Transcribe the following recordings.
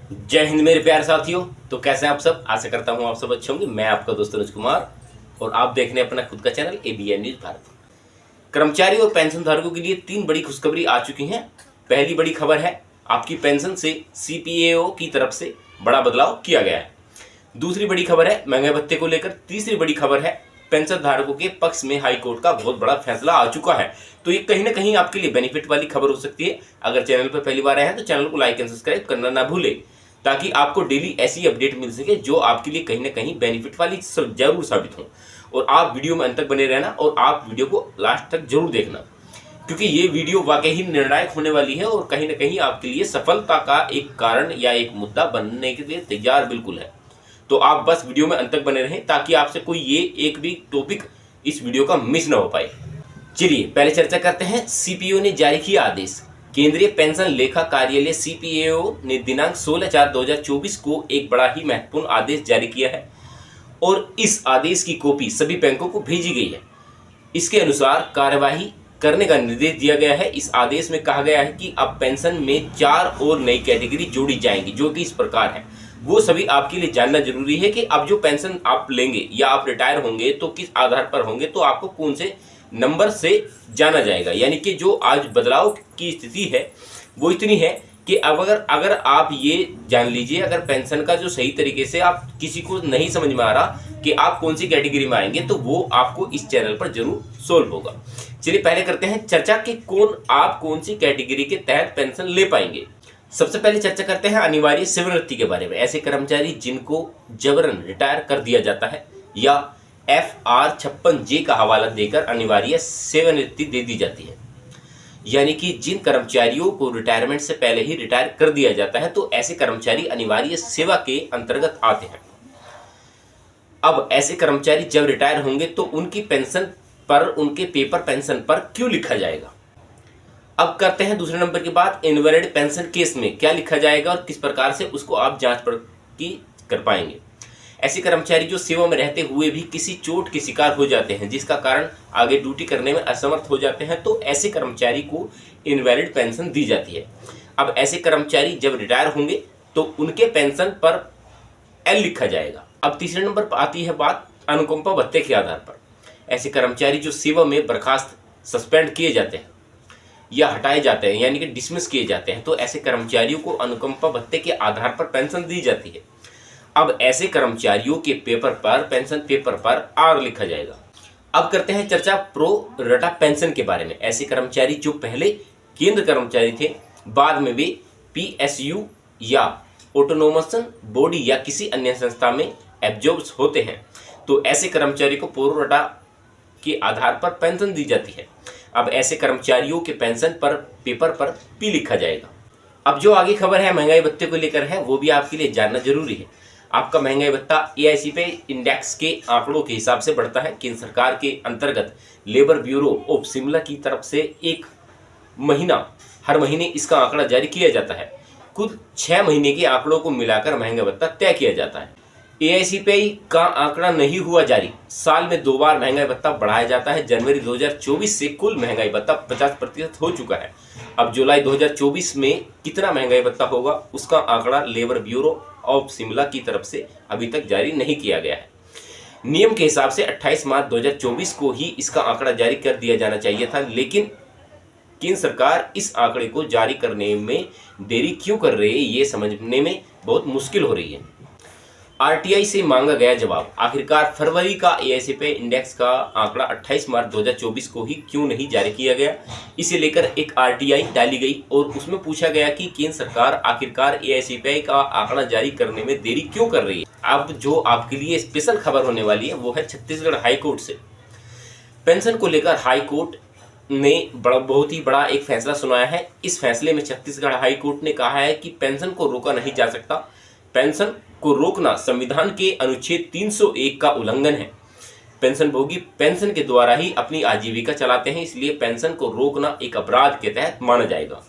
जय हिंद मेरे प्यारे साथियों। तो कैसे हैं आप सब? आशा करता हूं आप सब अच्छे होंगे। मैं आपका दोस्त अनुज कुमार और आप देख रहे हैं अपना खुद का चैनल एबीएन न्यूज भारत। कर्मचारी और पेंशन धारकों के लिए 3 बड़ी खुशखबरी आ चुकी हैं। पहली बड़ी खबर है, आपकी पेंशन से सीपीएओ की तरफ से बड़ा बदलाव किया गया है। दूसरी बड़ी खबर है महंगाई भत्ते को लेकर। तीसरी बड़ी खबर है पेंशन धारकों के पक्ष में हाई कोर्ट का बहुत बड़ा फैसला आ चुका है। तो ये कहीं ना कहीं आपके लिए बेनिफिट वाली खबर हो सकती है। अगर चैनल पर पहली बार आए हैं तो चैनल को लाइक एंड सब्सक्राइब करना ना भूले, ताकि आपको डेली ऐसी अपडेट मिल सके जो आपके लिए कहीं ना कहीं बेनिफिट वाली जरूर साबित हो। और आप वीडियो में अंत तक बने रहना और आप वीडियो को लास्ट तक जरूर देखना, क्योंकि ये वीडियो वाकई ही निर्णायक होने वाली है और कहीं ना कहीं आपके लिए सफलता का एक कारण या एक मुद्दा बनने के लिए तैयार बिल्कुल है। तो आप बस वीडियो में अंत तक बने रहें, ताकि आपसे कोई ये एक भी टॉपिक इस वीडियो का मिस ना हो पाए। चलिए पहले चर्चा करते हैं। सीपीओ ने जारी किया आदेश। केंद्रीय पेंशन लेखा कार्यालय सीपीएओ ने दिनांक 16/4/2024 को एक बड़ा ही महत्वपूर्ण आदेश जारी किया है और इस आदेश की कॉपी सभी बैंकों को भेजी गई है। इसके अनुसार कार्यवाही करने का निर्देश दिया गया है। इस आदेश में कहा गया है कि अब पेंशन में 4 और नई कैटेगरी जोड़ी जाएंगी, जो कि इस प्रकार है। वो सभी आपके लिए जानना जरूरी है कि अब जो पेंशन आप लेंगे या आप रिटायर होंगे तो किस आधार पर होंगे, तो आपको कौन से नंबर से जाना जाएगा। यानी कि जो आज बदलाव की स्थिति है वो इतनी है कि अब अगर आप ये जान लीजिए, अगर पेंशन का जो सही तरीके से आप किसी को नहीं समझ में आ रहा कि आप कौन सी कैटेगरी में आएंगे, तो वो आपको इस चैनल पर जरूर सोल्व होगा। चलिए पहले करते हैं चर्चा कि आप कौन सी कैटेगरी के तहत पेंशन ले पाएंगे। सबसे पहले चर्चा करते हैं अनिवार्य सेवानिवृत्ति के बारे में। ऐसे कर्मचारी जिनको जबरन रिटायर कर दिया जाता है या FR 56J का हवाला देकर अनिवार्य सेवानिवृत्ति दे दी जाती है, यानी कि जिन कर्मचारियों को रिटायरमेंट से पहले ही रिटायर कर दिया जाता है, तो ऐसे कर्मचारी अनिवार्य सेवा के अंतर्गत आते हैं। अब ऐसे कर्मचारी जब रिटायर होंगे तो उनकी पेंशन पर, उनके पेपर पेंशन पर क्यों लिखा जाएगा। अब करते हैं दूसरे नंबर की बात, इनवैलिड पेंशन केस में क्या लिखा जाएगा और किस प्रकार से उसको आप जांच की कर पाएंगे। ऐसे कर्मचारी जो सेवा में रहते हुए भी किसी चोट के शिकार हो जाते हैं, जिसका कारण आगे ड्यूटी करने में असमर्थ हो जाते हैं, तो ऐसे कर्मचारी को इनवैलिड पेंशन दी जाती है। अब ऐसे कर्मचारी जब रिटायर होंगे तो उनके पेंशन पर L लिखा जाएगा। अब तीसरे नंबर पर आती है बात अनुकंपा भत्ते के आधार पर। ऐसे कर्मचारी जो सेवा में बर्खास्त, सस्पेंड किए जाते हैं या हटाए जाते हैं, यानी कि डिसमिस किए जाते हैं, तो ऐसे कर्मचारियों को अनुकंपा भत्ते के आधार पर पेंशन दी जाती है। अब ऐसे कर्मचारियों के पेपर पर, पेंशन पेपर पर R लिखा जाएगा। अब करते हैं चर्चा प्रो रटा पेंशन के बारे में। ऐसे कर्मचारी जो पहले केंद्र कर्मचारी थे, बाद में वे PSU या ऑटोनोमस बॉडी या किसी अन्य संस्था में एब्जॉर्ब होते हैं, तो ऐसे कर्मचारी को प्रो रटा के आधार पर पेंशन दी जाती है। अब ऐसे कर्मचारियों के पेंशन पर पेपर पर P लिखा जाएगा। अब जो आगे खबर है महंगाई भत्ते को लेकर है, वो भी आपके लिए जानना जरूरी है। आपका महंगाई भत्ता AICPI इंडेक्स के आंकड़ों के हिसाब से बढ़ता है। केंद्र सरकार के अंतर्गत लेबर ब्यूरो ऑफ शिमला की तरफ से हर महीने इसका आंकड़ा जारी किया जाता है। कुल 6 महीने के आंकड़ों को मिलाकर महंगाई भत्ता तय किया जाता है। AICPI का आंकड़ा नहीं हुआ जारी। साल में 2 बार महंगाई भत्ता बढ़ाया जाता है। जनवरी 2024 से कुल महंगाई भत्ता 50% हो चुका है। अब जुलाई 2024 में कितना महंगाई भत्ता होगा, उसका आंकड़ा लेबर ब्यूरो ऑफ शिमला की तरफ से अभी तक जारी नहीं किया गया है। नियम के हिसाब से 28 मार्च 2024 को ही इसका आंकड़ा जारी कर दिया जाना चाहिए था, लेकिन केंद्र सरकार इस आंकड़े को जारी करने में देरी क्यों कर रही है, ये समझने में बहुत मुश्किल हो रही है। RTI से मांगा गया जवाब। आखिरकार फरवरी का AICPI इंडेक्स का आंकड़ा 28 मार्च 2024 को ही क्यों नहीं जारी किया गया, इसे लेकर एक RTI डाली गई और उसमें पूछा गया कि केंद्र सरकार आखिरकार AICPI का आंकड़ा जारी करने में देरी क्यों कर रही है। अब जो आपके लिए स्पेशल खबर होने वाली है वो है छत्तीसगढ़ हाई कोर्ट से। पेंशन को लेकर हाई कोर्ट ने बहुत ही बड़ा एक फैसला सुनाया है। इस फैसले में छत्तीसगढ़ हाई कोर्ट ने कहा है कि पेंशन को रोका नहीं जा सकता। पेंशन को रोकना संविधान के अनुच्छेद 301 का उल्लंघन है। पेंशन भोगी पेंशन के द्वारा ही अपनी आजीविका चलाते हैं, इसलिए पेंशन को रोकना एक अपराध के तहत माना जाएगा।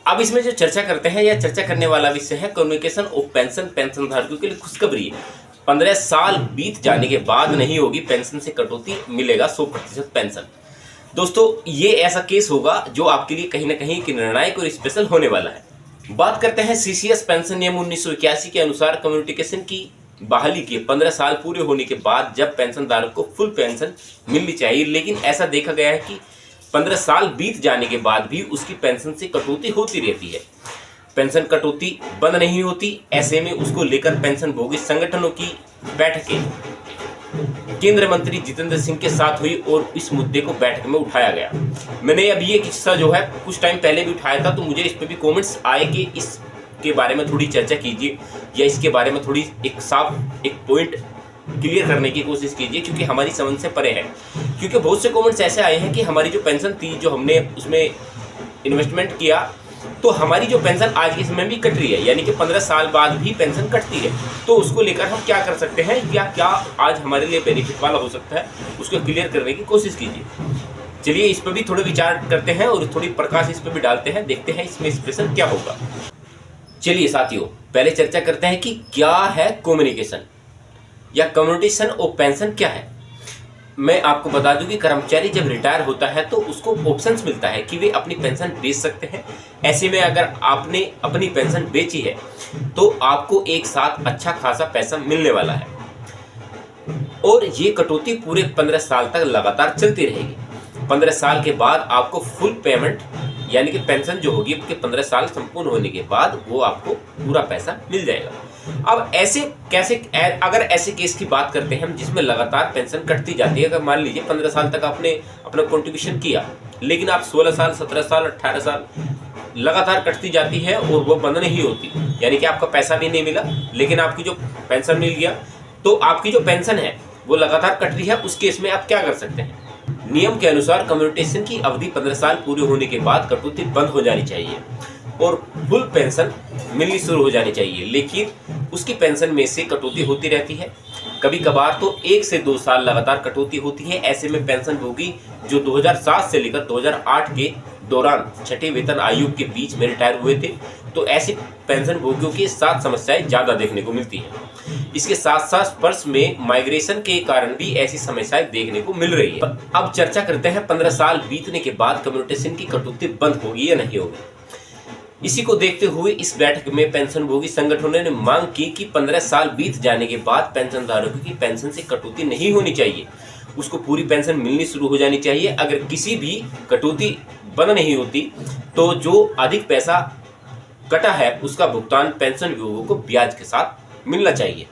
अब इसमें जो चर्चा करते हैं या चर्चा करने वाला विषय है कम्युनिकेशन ऑफ पेंशन। पेंशन धारकों के लिए खुशखबरी है। 15 साल बीत जाने के बाद नहीं होगी पेंशन से कटौती, मिलेगा 100% पेंशन। दोस्तों ये ऐसा केस होगा जो आपके लिए कहीं ना कहीं एक निर्णायक और स्पेशल होने वाला है। बात करते हैं सीसीएस पेंशन नियम 1981 के अनुसार कम्युनिकेशन की बहाली के 15 साल पूरे होने के बाद जब पेंशन धारक को फुल पेंशन मिलनी चाहिए, लेकिन ऐसा देखा गया है कि 15 साल बीत जाने के बाद भी उसकी पेंशन से कटौती होती रहती है। पेंशन कटौती बंद नहीं होती। ऐसे में उसको लेकर पेंशन भोगी संगठनों की बैठकें केंद्रीय मंत्री जितेंद्र सिंह के साथ हुई और इस मुद्दे को बैठक में उठाया गया। मैंने अभी ये किस्सा जो है कुछ टाइम पहले भी उठाया था, तो मुझे इस पे भी कमेंट्स आए कि इसके बारे में थोड़ी चर्चा कीजिए या इसके बारे में थोड़ी एक पॉइंट क्लियर करने की कोशिश कीजिए, क्योंकि हमारी समझ से परे है। क्योंकि बहुत से कमेंट्स ऐसे आए हैं कि हमारी जो पेंशन थी, जो हमने उसमें इन्वेस्टमेंट किया, तो हमारी जो पेंशन आज के समय में कट रही है, यानी कि 15 साल बाद भी पेंशन कटती है, तो उसको लेकर हम क्या कर सकते हैं या क्या आज हमारे लिए बेनिफिट वाला हो सकता है, उसको क्लियर करने की कोशिश कीजिए। चलिए इस पर भी थोड़े विचार करते हैं और थोड़ी प्रकाश इस पर भी डालते हैं, देखते हैं इसमें स्पेशल क्या होगा। चलिए साथियों, पहले चर्चा करते हैं कि क्या है कम्युनिकेशन या कम्युनिकेशन और पेंशन क्या है। मैं आपको बता दूं कि कर्मचारी जब रिटायर होता है तो उसको ऑप्शंस मिलता है कि वे अपनी पेंशन बेच सकते हैं। ऐसे में अगर आपने अपनी पेंशन बेची है तो आपको एक साथ अच्छा खासा पैसा मिलने वाला है और ये कटौती पूरे 15 साल तक लगातार चलती रहेगी। 15 साल के बाद आपको फुल पेमेंट यानी कि पेंशन जो होगी आपके 15 साल संपूर्ण होने के बाद वो आपको पूरा पैसा मिल जाएगा। अब ऐसे कैसे, अगर ऐसे केस की बात करते हैं हम जिसमें लगातार पेंशन कटती जाती है, अगर मान लीजिए 15 साल तक आपने अपना कंट्रीब्यूशन किया, लेकिन आप 16 साल 17 साल 18 साल लगातार कटती जाती है और वो बंद नहीं होती, यानी कि आपका पैसा भी नहीं मिला लेकिन आपकी जो पेंशन मिल गया, तो आपकी जो पेंशन है वो लगातार कट रही है, उस केस में आप क्या कर सकते हैं। नियम के अनुसार कम्युनिकेशन की अवधि 15 साल पूरे होने के बाद कटौती बंद हो जानी चाहिए और फुल पेंशन मिलनी शुरू हो जानी चाहिए, लेकिन उसकी पेंशन में से कटौती होती रहती है। कभी कभार तो 1 से 2 साल लगातार कटौती होती है। ऐसे में पेंशन भोगी जो 2007 से लेकर 2008 के दौरान छठे वेतन आयोग के बीच में रिटायर हुए थे, तो ऐसे पेंशन भोगियों की 7 समस्याएं ज्यादा देखने को मिलती हैं। इसके साथ साथ स्पर्श में माइग्रेशन के कारण भी ऐसी समस्याएं देखने को मिल रही है। अब चर्चा करते हैं 15 साल बीतने के बाद कम्युनिकेशन की कटौती बंद होगी या नहीं होगी। इसी को देखते हुए इस बैठक में पेंशन भोगी संगठनों ने मांग की कि 15 साल बीत जाने के बाद पेंशन धारकों की पेंशन से कटौती नहीं होनी चाहिए, उसको पूरी पेंशन मिलनी शुरू हो जानी चाहिए। अगर किसी भी कटौती बंद नहीं होती तो जो अधिक पैसा कटा है उसका भुगतान पेंशन विभागों को ब्याज के साथ मिलना चाहिए।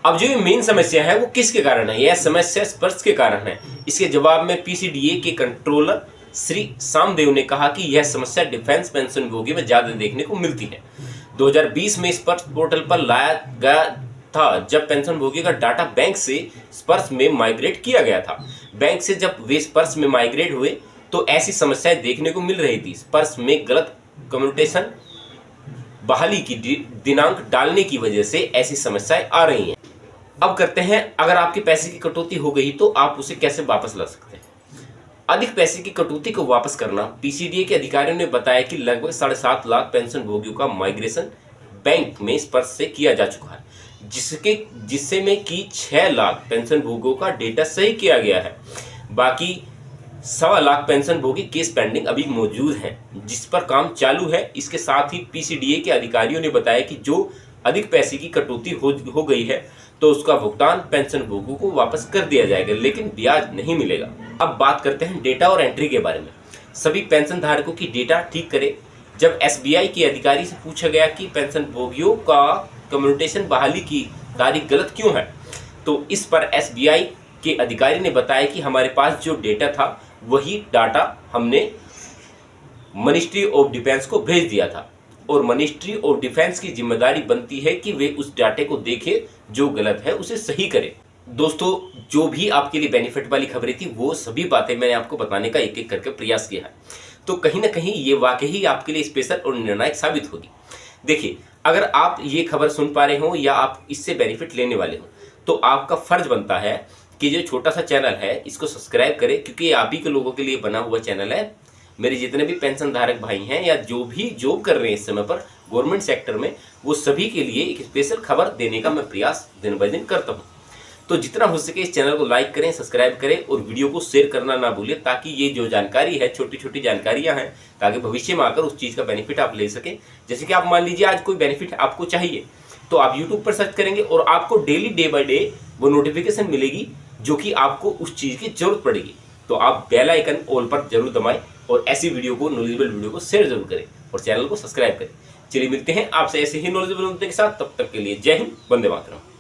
अब जो ये मेन समस्या है वो किसके कारण है, यह समस्या स्पर्श के कारण है। इसके जवाब में पीसीडीए के कंट्रोलर श्री सामदेव ने कहा कि यह समस्या डिफेंस पेंशन भोगी में ज्यादा देखने को मिलती है। 2020 में स्पर्श पोर्टल पर लाया गया था जब पेंशन भोगी का डाटा बैंक से स्पर्श में माइग्रेट किया गया था। बैंक से जब वे स्पर्श में माइग्रेट हुए तो ऐसी समस्याएं देखने को मिल रही थी। स्पर्श में गलत कम्युनिकेशन बहाली की दिनांक डालने की वजह से ऐसी समस्याएं आ रही हैं। अब करते हैं, अगर आपके पैसे की कटौती हो गई तो आप उसे कैसे वापस ला सकते हैं। अधिक पैसे की कटौती को वापस करना। पीसीडीए के अधिकारियों ने बताया कि लगभग 7.5 लाख पेंशन भोगियों का माइग्रेशन बैंक में स्पर्श से किया जा चुका है, जिससे में कि 6 लाख पेंशन भोगियों का डेटा सही किया गया है। बाकी 1.25 लाख पेंशन भोगी केस पेंडिंग अभी मौजूद हैं, जिस पर काम चालू है। इसके साथ ही पीसीडीए के अधिकारियों ने बताया कि जो अधिक पैसे की कटौती हो गई है तो उसका भुगतान पेंशन भोगियों को वापस कर दिया जाएगा, लेकिन ब्याज नहीं मिलेगा। अब बात करते हैं डेटा और एंट्री के बारे में। सभी पेंशन धारकों की डेटा ठीक करें। जब एसबीआई के अधिकारी से पूछा गया कि पेंशन भोगियों का कम्युनिकेशन बहाली की तारीख गलत क्यों है, तो इस पर एसबीआई के अधिकारी ने बताया कि हमारे पास जो डेटा था वही डाटा हमने मिनिस्ट्री ऑफ डिफेंस को भेज दिया था और मिनिस्ट्री ऑफ डिफेंस की जिम्मेदारी बनती है कि वे उस डाटे को देखें, जो गलत है उसे सही करें। दोस्तों, जो भी आपके लिए बेनिफिट वाली खबरें थी वो सभी बातें मैंने आपको बताने का एक एक करके प्रयास किया है, तो कहीं ना कहीं ये वाकई आपके लिए स्पेशल और निर्णायक साबित होगी। देखिए, अगर आप ये खबर सुन पा रहे हो या आप इससे बेनिफिट लेने वाले हो तो आपका फर्ज बनता है कि जो छोटा सा चैनल है इसको सब्सक्राइब करें, क्योंकि ये आप ही के लोगों के लिए बना हुआ चैनल है। मेरे जितने भी पेंशन धारक भाई हैं या जो भी जॉब कर रहे हैं इस समय पर गवर्नमेंट सेक्टर में, वो सभी के लिए एक स्पेशल खबर देने का मैं प्रयास दिन ब दिन करता हूँ। तो जितना हो सके इस चैनल को लाइक करें, सब्सक्राइब करें और वीडियो को शेयर करना ना भूलें, ताकि ये जो जानकारी है, छोटी छोटी जानकारियां हैं, ताकि भविष्य में आकर उस चीज़ का बेनिफिट आप ले सकें। जैसे कि आप मान लीजिए आज कोई बेनिफिट आपको चाहिए, तो आप यूट्यूब पर सर्च करेंगे और आपको डेली डे बाय डे वो नोटिफिकेशन मिलेगी जो कि आपको उस चीज़ की जरूरत पड़ेगी। तो आप बेल आइकन ऑल पर जरूर दबाएं और ऐसी वीडियो को, नॉलेजेबल वीडियो को शेयर जरूर करें और चैनल को सब्सक्राइब करें। चलिए मिलते हैं आपसे ऐसे ही नॉलेजेबल मुद्दे के साथ, तब तक के लिए जय हिंद, वंदे मातरम।